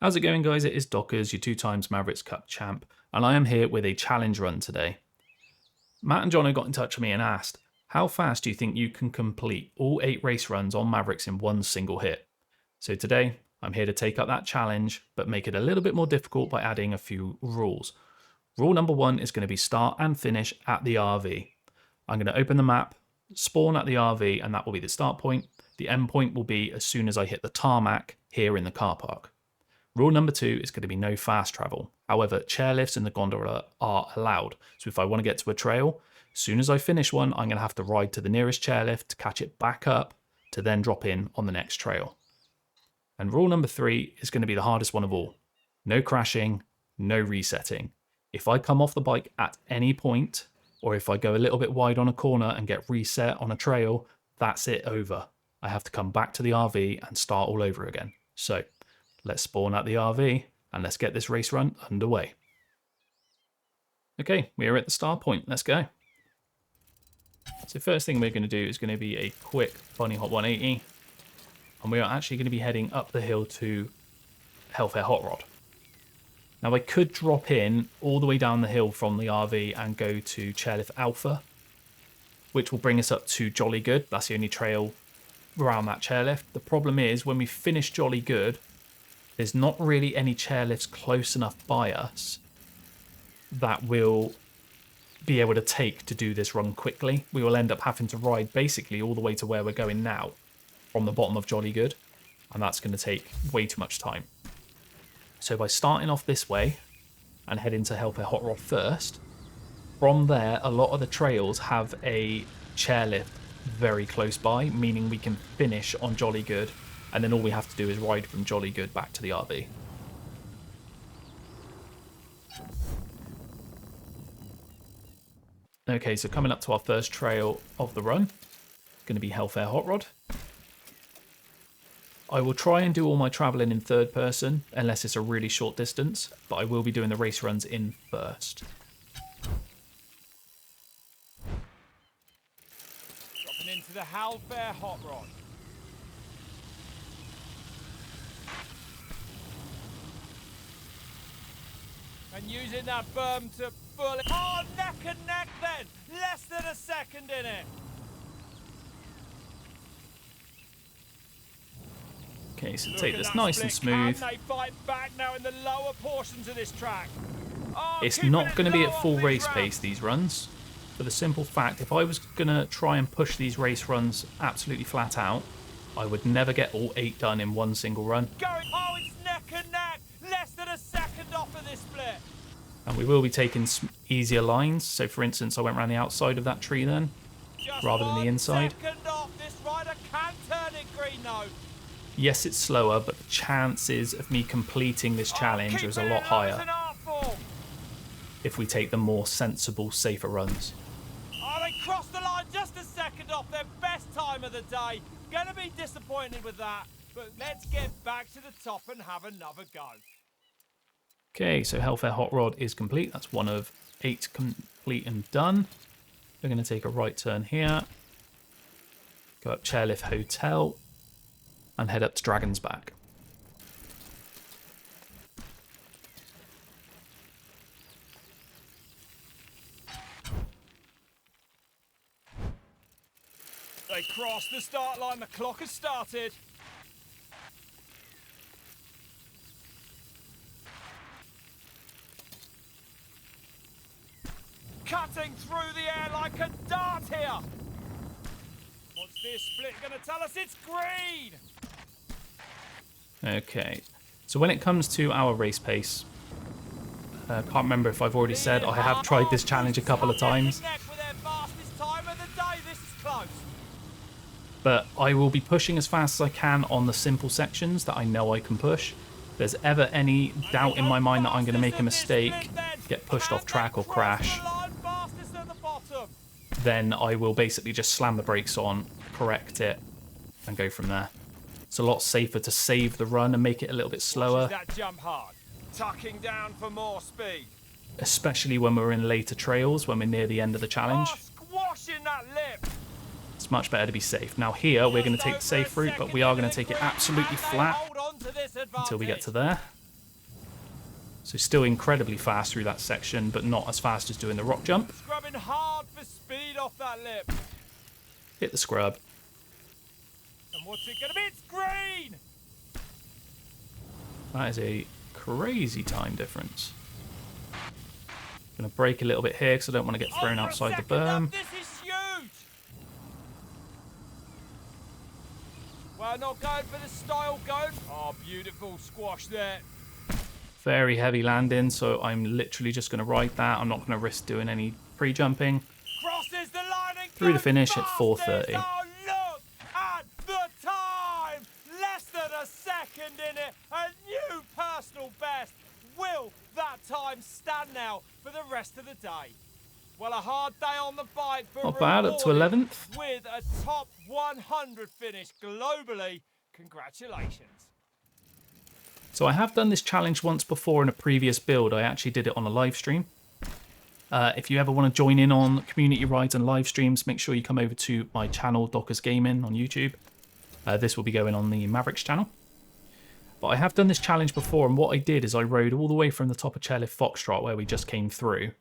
How's it going, guys? It is Dockers, your 2 times Mavrix Cup champ, and I am here with a challenge run today. Matt and Jono got in touch with me and asked, how fast do you think you can complete all 8 race runs on Mavrix in one single hit? So today, I'm here to take up that challenge, but make it a little bit more difficult by adding a few rules. Rule number 1 is going to be start and finish at the RV. I'm going to open the map, spawn at the RV, and that will be the start point. The end point will be as soon as I hit the tarmac here in the car park. Rule number 2 is going to be no fast travel. However, chairlifts in the gondola are allowed. So if I want to get to a trail, as soon as I finish one, I'm going to have to ride to the nearest chairlift to catch it back up to then drop in on the next trail. And rule number 3 is going to be the hardest one of all. No crashing, no resetting. If I come off the bike at any point, or if I go a little bit wide on a corner and get reset on a trail, that's it, over. I have to come back to the RV and start all over again. So let's spawn at the RV and let's get this race run underway. Okay, we are at the start point. Let's go. So first thing we're going to do is going to be a quick Bunny Hop 180. And we are actually going to be heading up the hill to Hellfire Hot Rod. Now I could drop in all the way down the hill from the RV and go to Chairlift Alpha, which will bring us up to Jolly Good. That's the only trail around that chairlift. The problem is when we finish Jolly Good, there's not really any chairlifts close enough by us that we'll be able to take to do this run quickly. We will end up having to ride basically all the way to where we're going now from the bottom of Jolly Good, and that's going to take way too much time. So by starting off this way and heading to Hellfire Hot Rod first, from there a lot of the trails have a chairlift very close by, meaning we can finish on Jolly Good, and then all we have to do is ride from Jolly Good back to the RV. Okay, so coming up to our first trail of the run, going to be Hellfire Hot Rod. I will try and do all my travelling in third person, unless it's a really short distance, but I will be doing the race runs in first. Dropping into the Hellfire Hot Rod. And using that berm to fully... Oh, neck and neck then! Less than a second in it! Okay, so take this nice and smooth. Can they fight back now in the lower portions of this track? Oh, it's not going to be at full race pace, these runs. For the simple fact, if I was going to try and push these race runs absolutely flat out, I would never get all 8 done in one single run. Oh, it's neck and neck! Less than a second off of this split. And we will be taking easier lines. So for instance, I went around the outside of that tree then, rather than the inside. Off. This rider can turn it green though. Yes, it's slower, but the chances of me completing this challenge is a lot higher if we take the more sensible, safer runs. Oh, they crossed the line just a second off their best time of the day. Gonna be disappointed with that, but let's get back to the top and have another go. Okay, so Hellfire Hot Rod is complete. That's 1 of 8 complete and done. We're going to take a right turn here, go up Chairlift Hotel, and head up to Dragon's Back. They crossed the start line, the clock has started. Cutting through the air like a dart here. What's this split going to tell us? It's green. Okay, so when it comes to our race pace, I can't remember if I've already said I have tried this challenge a couple of times, but I will be pushing as fast as I can on the simple sections that I know I can push. If there's ever any doubt in my mind that I'm going to make a mistake, get pushed off track or crash, then I will basically just slam the brakes on, correct it, and go from there. It's a lot safer to save the run and make it a little bit slower. That jump hard, tucking down for more speed. Especially when we're in later trails, when we're near the end of the challenge. Oh, squashing that lip. It's much better to be safe. Now here, we're going to take the safe route, but we are going to take it absolutely flat until we get to there. So still incredibly fast through that section, but not as fast as doing the rock jump. Scrubbing hard for speed off that lip. Hit the scrub. And what's it going to be? It's green! That is a crazy time difference. Going to brake a little bit here because I don't want to get thrown outside the berm. This is huge! Well, not going for the style goat. Oh, beautiful squash there. Very heavy landing, so I'm literally just going to ride that. I'm not going to risk doing any pre-jumping. Crosses the line and Through the goes finish at fastest. 4:30. Oh, look at the time! Less than a second in it. A new personal best. Will that time stand now for the rest of the day? Well, a hard day on the bike, but Not bad, up to rewarded 11th. with a top 100 finish globally. Congratulations. So I have done this challenge once before in a previous build. I actually did it on a live stream. If you ever want to join in on community rides and live streams, make sure you come over to my channel, Dockers Gaming, on YouTube. This will be going on the Mavrix channel. But I have done this challenge before, and what I did is I rode all the way from the top of Chairlift Foxtrot, where we just came through,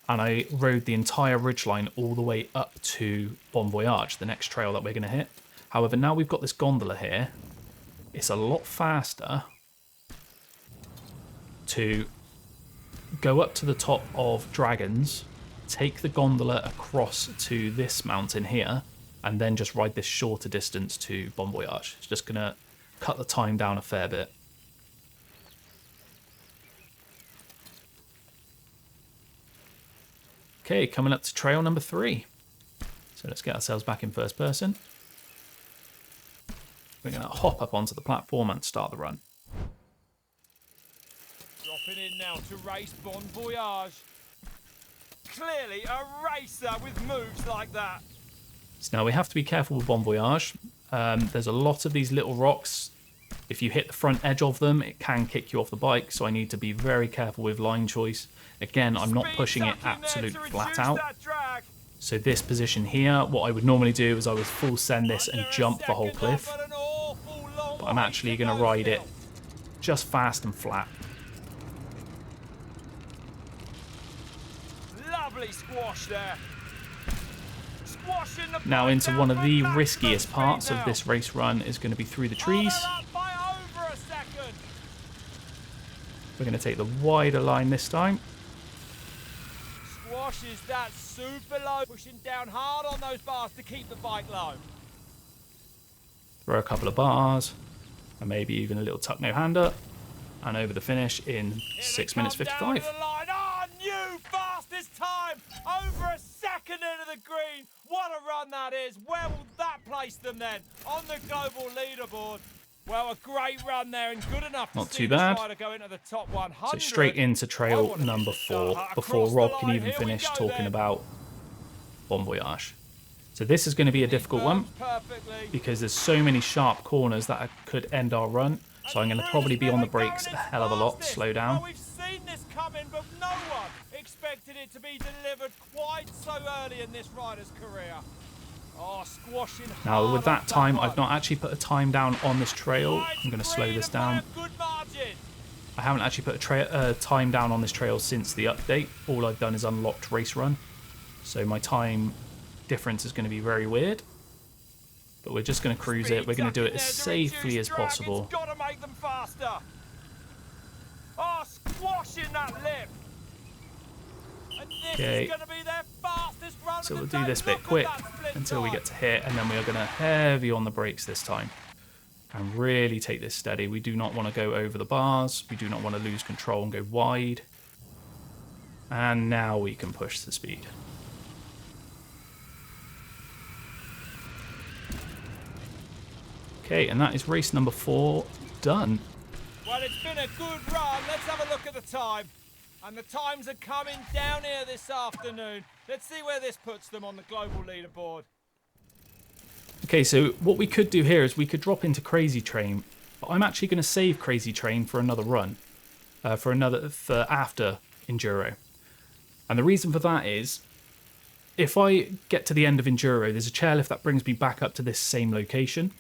and I rode the entire ridgeline all the way up to Bon Voyage, the next trail that we're going to hit. However, now we've got this gondola here, it's a lot faster to go up to the top of Dragons, take the gondola across to this mountain here, and then just ride this shorter distance to Bon Voyage. It's just going to cut the time down a fair bit. Okay, coming up to trail number 3. So let's get ourselves back in first person. We're going to hop up onto the platform and start the run. Dropping in now to race Bon Voyage. Clearly a racer with moves like that. So now we have to be careful with Bon Voyage. There's a lot of these little rocks. If you hit the front edge of them, it can kick you off the bike, so I need to be very careful with line choice. Again, I'm not pushing it absolutely flat out. So this position here, what I would normally do is I would full send this and jump the whole cliff. But I'm actually going to ride it just fast and flat. Lovely squash there. Now into one of the riskiest parts of this race run is going to be through the trees. We're going to take the wider line this time. Squashes that super low, pushing down hard on those bars to keep the bike low. Throw a couple of bars, and maybe even a little tuck no hander, and over the finish in 6 minutes 55. Oh, new fastest time, over a second into the green. What a run that is. Where will that place them then on the global leaderboard? Well, a great run there and good enough to Not see too bad. the rider go into the top 100. So straight into trail number 4 before Rob can even finish talking about Bon Voyage. So this is going to be a difficult one because there's so many sharp corners that could end our run. So I'm going to probably be on the brakes a hell of a lot, slow down. Well, we've seen this coming, but no one expected it to be delivered quite so early in this rider's career. Oh, squashing now with that time, I've not actually put a time down on this trail. I'm going to slow this down. I haven't actually put a time down on this trail since the update. All I've done is unlocked race run. So my time difference is going to be very weird. But we're just going to cruise it. We're going to do it as safely as possible. Got to make them faster. Oh, squashing that lip. And this is going to be their fastest run. So we'll do this bit quick until we get to here, and then we are going to heavy on the brakes this time and really take this steady. We do not want to go over the bars. We do not want to lose control and go wide. And now we can push the speed. Okay, and that is race number 4 done. Well, it's been a good run. Let's have a look at the time. And the times are coming down here this afternoon. Let's see where this puts them on the global leaderboard. Okay, so what we could do here is we could drop into Crazy Train, but I'm actually going to save Crazy Train for another run, for after Enduro. And the reason for that is, if I get to the end of Enduro, there's a chairlift that brings me back up to this same location.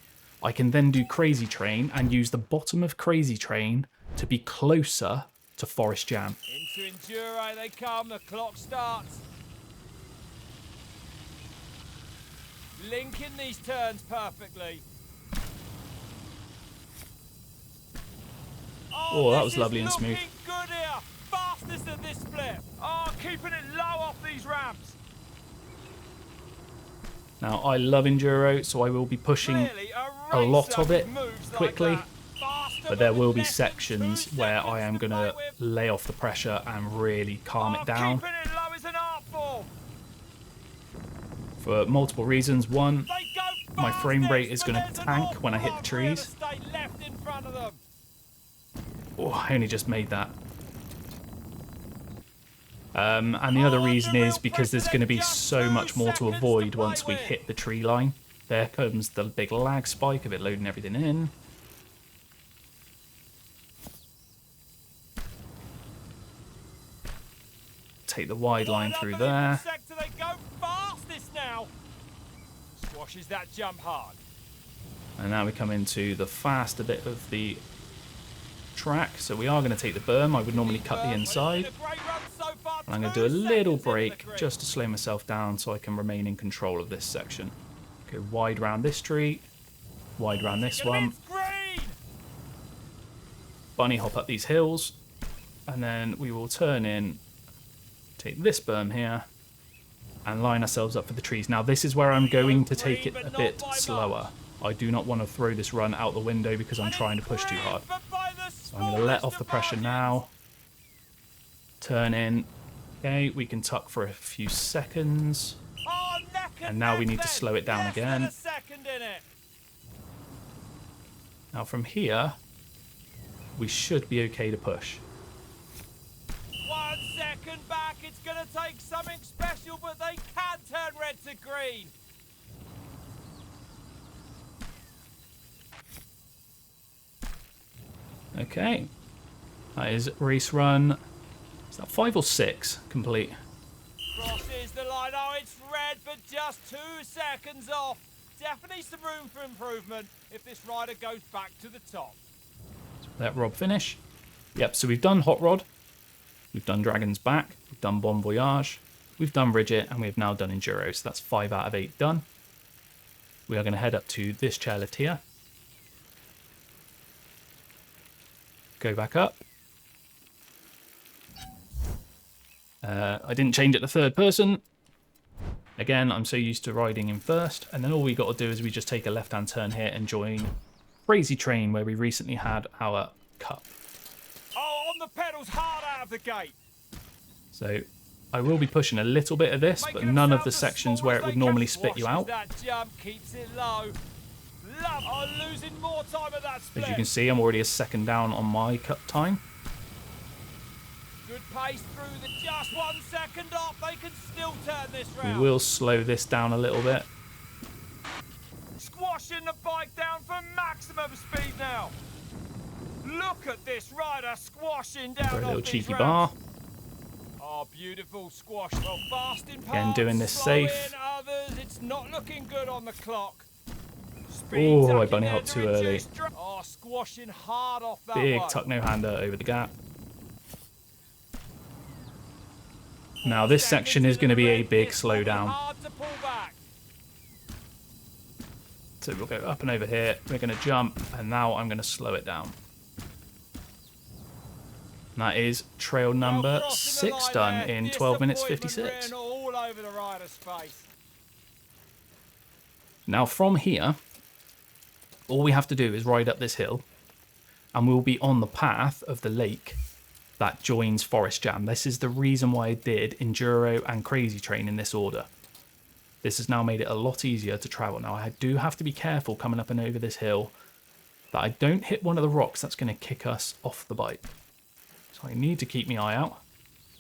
I can then do Crazy Train and use the bottom of Crazy Train to be closer to Forest Jam. Into Enduro they come, the clock starts. Linking these turns perfectly. Oh, that this was is lovely and smooth. looking good here. Fastest of this split. Oh, keeping it low off these ramps. Now, I love Enduro, so I will be pushing Really, a lot of it moves quickly. Like faster, But there will be with less than sections 2 where I seconds am going play to with. lay off the pressure and really calm it down Keeping it low is an art form. for multiple reasons. One, They go my frame fastest, rate is but going there's to an tank awful when I hit lot the of real trees. estate left in front of them. Oh, I only just made that. And the other reason is because there's going to be so much more to avoid once we hit the tree line. There comes the big lag spike of it loading everything in. Take the wide line through there. Sector, they go fastest now. Squashes that jump hard. And now we come into the faster bit of the track. So we are going to take the berm. I would normally cut the inside. And I'm going to do a little break just to slow myself down so I can remain in control of this section. Go wide round this tree. Wide round this one. Bunny hop up these hills. And then we will turn in, take this berm here, and line ourselves up for the trees. Now this is where I'm going to take it a bit slower. I do not want to throw this run out the window because I'm trying to push too hard. So I'm going to let off the pressure now. Turn in. Okay, we can tuck for a few seconds. And now we need to slow it down again. Now from here, we should be okay to push. 1 second back, it's going to take something special, but they can turn red to green. Okay, that is race run. Is that 5 or 6 complete? Crosses the line. Oh, it's red, but just 2 seconds off. Definitely some room for improvement if this rider goes back to the top. Let Rob finish. Yep, so we've done Hot Rod. We've done Dragon's Back. We've done Bon Voyage. We've done Ridget, and we've now done Enduro. So that's 5 out of 8 done. We are going to head up to this chairlift here. Go back up. I didn't change it to third person. Again, I'm so used to riding in first. And then all we got to do is we just take a left-hand turn here and join Crazy Train, where we recently had our cup. Oh, on the pedals, hard out of the gate. So I will be pushing a little bit of this, but none of the sections where it would normally spit you out. That jump keeps it low. Losing more time at that split. As you can see, I'm already a second down on my cup time. Good pace through the just 1 second off. They can still turn this round. We will slow this down a little bit. Squashing the bike down for maximum speed now. Look at this rider squashing down. For a little off cheeky these bar. ramps. Oh, beautiful squash. Well, fast in parts, Again, doing this slow safe. in others. It's not looking good on the clock. Oh, I bunny hopped too early. Oh, squashing hard off that Big one. tuck no-hander over the gap. Now this section is going to be a big slowdown. Hard to pull back. So we'll go up and over here. We're going to jump, and now I'm going to slow it down. And that is trail number 6 done in 12 minutes 56. All over the rider's face. Now from here, all we have to do is ride up this hill, and we'll be on the path of the lake that joins Forest Jam. This is the reason why I did Enduro and Crazy Train in this order. This has now made it a lot easier to travel. Now I do have to be careful coming up and over this hill that I don't hit one of the rocks that's going to kick us off the bike. So I need to keep my eye out,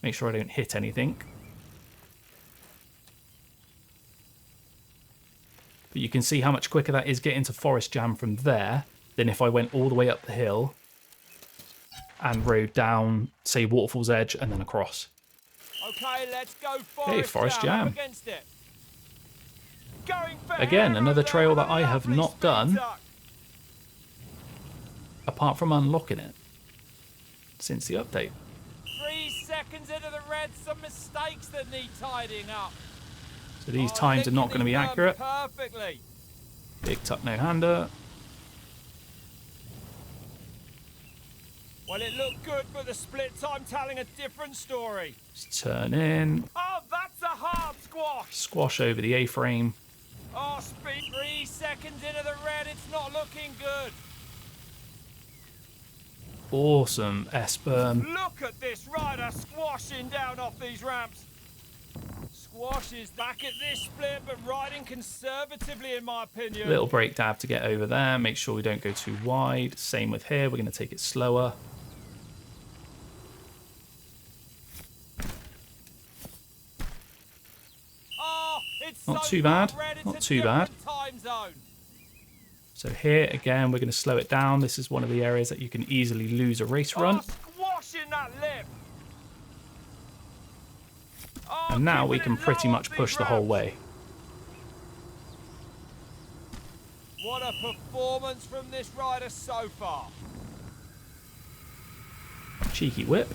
make sure I don't hit anything. But you can see how much quicker that is getting to Forest Jam from there than if I went all the way up the hill and rode down, say, Waterfall's Edge and then across. Okay, let's go Forest Jam. Up against it. Going for Again, another there, trail that I have lovely not speed done, tuck. apart from unlocking it since the update. seconds into the red, some mistakes that need tidying up. So these times are not going to be accurate. Perfectly. Big tuck no-hander. Well, it looked good, but the split time telling a different story. Just turn in. Oh, that's a hard squash. Squash over the A-frame. Oh, speed. 3 seconds into the red, it's not looking good. Awesome S-berm. Look at this rider squashing down off these ramps. Squashes back at this split, but riding conservatively in my opinion. Little brake dab to get over there. Make sure we don't go too wide. Same with here. We're going to take it slower. Oh, it's Not so too bad. red, it's Not a too bad. different time zone. So here, again, we're going to slow it down. This is one of the areas that you can easily lose a race run. Oh, squashing that lip. Oh, And now we keeping can it pretty low much off push these the whole ramps. way. What a performance from this rider so far. Cheeky whip.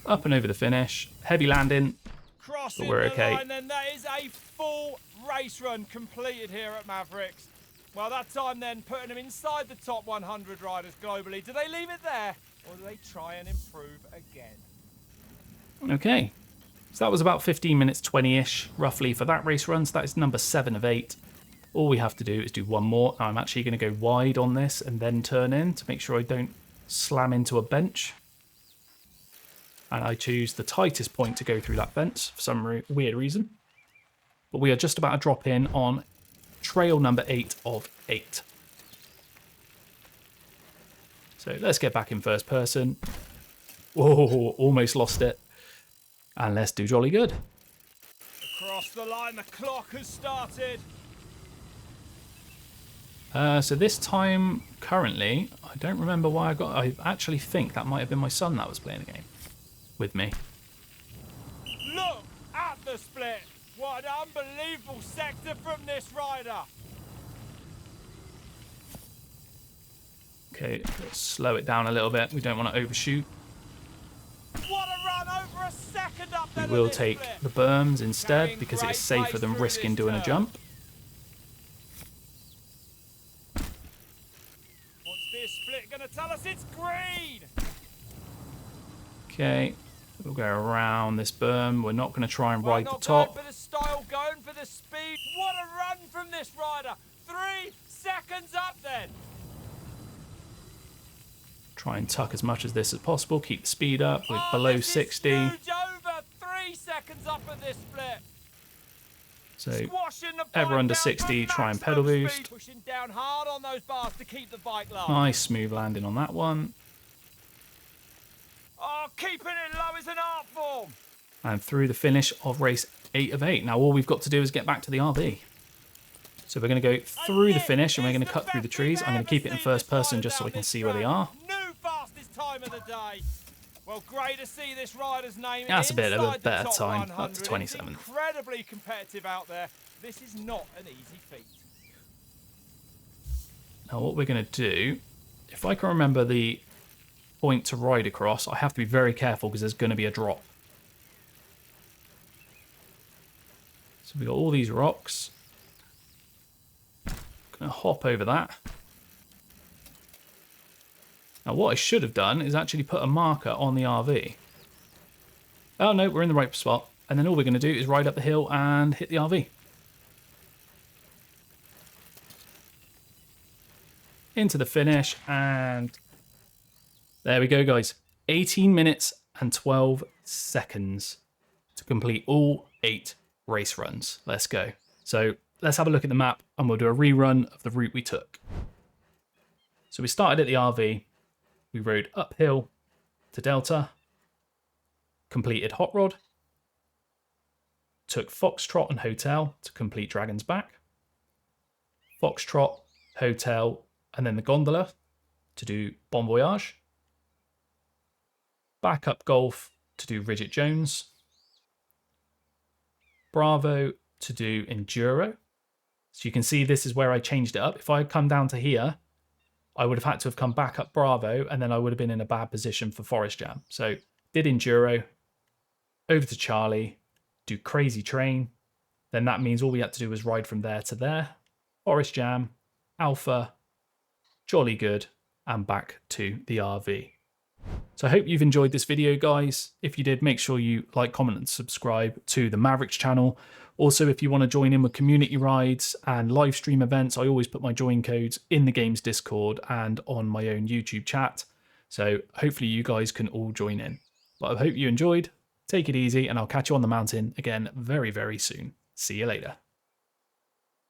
Up and over the finish. Heavy landing. Crossing But we're the okay. line, then that is a full race run completed here at Mavrix. Well, that time then putting them inside the top 100 riders globally. Do they leave it there, or do they try and improve again? Okay. So that was about 15 minutes 20-ish, roughly, for that race run. So that is number 7 of 8. All we have to do is do one more. Now I'm actually going to go wide on this and then turn in to make sure I don't slam into a bench. And I choose the tightest point to go through that fence for some weird reason. But we are just about to drop in on trail number 8 of 8. So let's get back in first person. Whoa, almost lost it. And let's do jolly good. Across the line, the clock has started. So this time, currently, I don't remember why I actually think that might have been my son that was playing the game with me. Look at the split. What an unbelievable sector from this rider. Okay, let's slow it down a little bit. We don't want to overshoot. What a run, over a second up We there. will take the berms instead because it is safer than risking doing a jump. What's this split going to tell us? It's green. Okay, we'll go around this berm. We're not going to try and Well, ride the not top. going for the style, going for the speed. What a run from this rider. 3 seconds up then. Try and tuck as much of this as possible. Keep the speed up. We're Oh, below this is 60. huge, over 3 seconds up at this split. So Squashing the ever bike under down 60, to try and pedal maximum boost. speed. Pushing down hard on those bars to keep the bike low. Nice smooth landing on that one. Oh, keeping it low is an art form. And through the finish of race 8 of 8. Now all we've got to do is get back to the RV. So we're going to go through the finish and we're going to cut through the trees. I'm going to keep it in first person just so I can see where they are. New fastest time of the day. Well, great to see this rider's name. That's a bit of a inside the better top time, 100. up to 27th. It's incredibly competitive out there. This is not an easy feat. Now what we're going to do, if I can remember the point to ride across, I have to be very careful because there's going to be a drop. So we've got all these rocks. Going to hop over that. Now what I should have done is actually put a marker on the RV. Oh no, we're in the right spot. And then all we're going to do is ride up the hill and hit the RV. Into the finish, and there we go, guys. 18 minutes and 12 seconds to complete all 8 race runs. Let's go. So let's have a look at the map and we'll do a rerun of the route we took. So we started at the RV. We rode uphill to Delta, completed Hot Rod, took Foxtrot and Hotel to complete Dragon's Back, Foxtrot, Hotel, and then the gondola to do Bon Voyage, back up Golf to do Ridget Jones, Bravo to do Enduro. So you can see this is where I changed it up. If I come down to here, I would have had to have come back up Bravo, and then I would have been in a bad position for Forest Jam. So did Enduro, over to Charlie, do Crazy Train. Then that means all we had to do was ride from there to there. Forest Jam, Alpha, Jolly Good, and back to the RV. So I hope you've enjoyed this video, guys. If you did, make sure you like, comment, and subscribe to the Mavrix channel. Also, if you want to join in with community rides and live stream events, I always put my join codes in the game's Discord and on my own YouTube chat. So hopefully you guys can all join in. But I hope you enjoyed. Take it easy, and I'll catch you on the mountain again very, very soon. See you later.